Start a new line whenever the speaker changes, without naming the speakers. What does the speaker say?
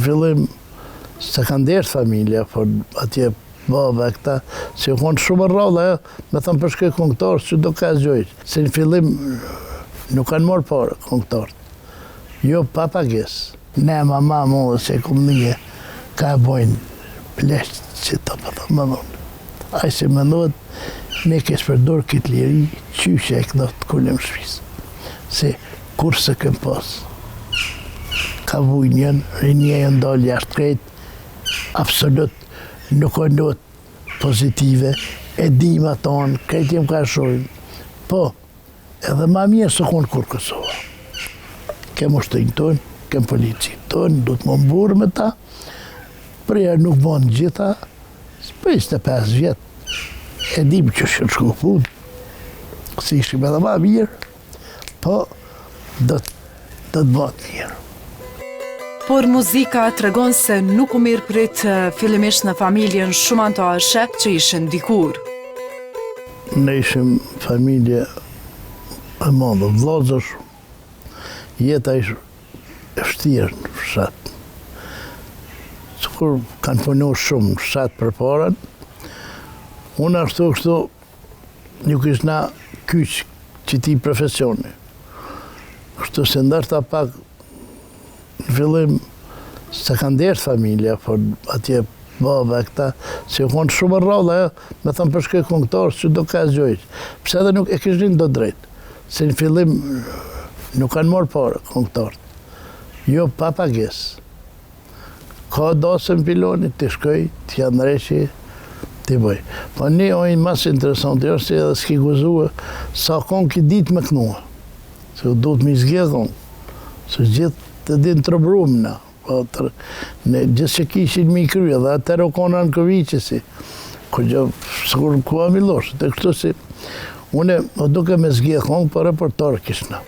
Në fillim, se kanë dertë familja, por atje baba e këta, se u konë shumë rralla, me thëmë përshkoj këngëtarë, që do ka zgjojtë. Se në fillim nuk kanë morë parë këngëtarët. Jo pa pagesë. Ne, mama, më se kumë një, ka bojnë pleshtë që të përdo më dhënë. Ajë se më ndohet, me kesh përdor këtë liri, qyshe e këdo të kullem shpisë. Se kur se këm pasë. Ka vuj njën, rinje e ndalë jashtë krejtë, absolut nuk o notë pozitive, e dima tonë, krejtë jem ka shojnë. Po, edhe ma mirë së konë kur Kosova. Kem ushtrinë tonë, kem policinë tonë, du të më mburë me ta, përja nuk bënë gjitha, për 25 vjetë, e dim që shënë shku punë, si ishim edhe ma mirë, po do të bëtë mirë.
Por muzika tregon se nuk u mirë prit fillimisht në familjen shumë antarëshe që ishin dikur.
Ne ishim familje e madhe, vllazësh, jeta ishë e vështirë në fshat. Sikur kanë punu shumë në fshat për parën, unë ashtu kështu nuk ishë na kyç që ti profesioni. Kështu se ndërta pak në fillim se kanë dertë familja, por atje baba e këta, se u konë shumë rralla, me thëmë përshkoj këngëtarë, që do ka zgjojtë. Pse edhe nuk e kishin do drejtë, se në fillim nuk kanë morë parë këngëtarët. Jo pa pagesë. Ka dasën pilonit, të shkoj, të janë reqi, të bëj. Po një ojnë mas interesantë, jo se edhe s'ki guzua, sa konë ki ditë me kënua. Se u du të mi zgjedhë konë. Se gjithë të din të rëbrumë na. Gjithë që kishin mi krye, dhe atër o konë anë këviqësi. Ko gjë, sëkur ku a miloshë. Të kështu si, une o duke me zgjedhë konë, për reportarë kishna.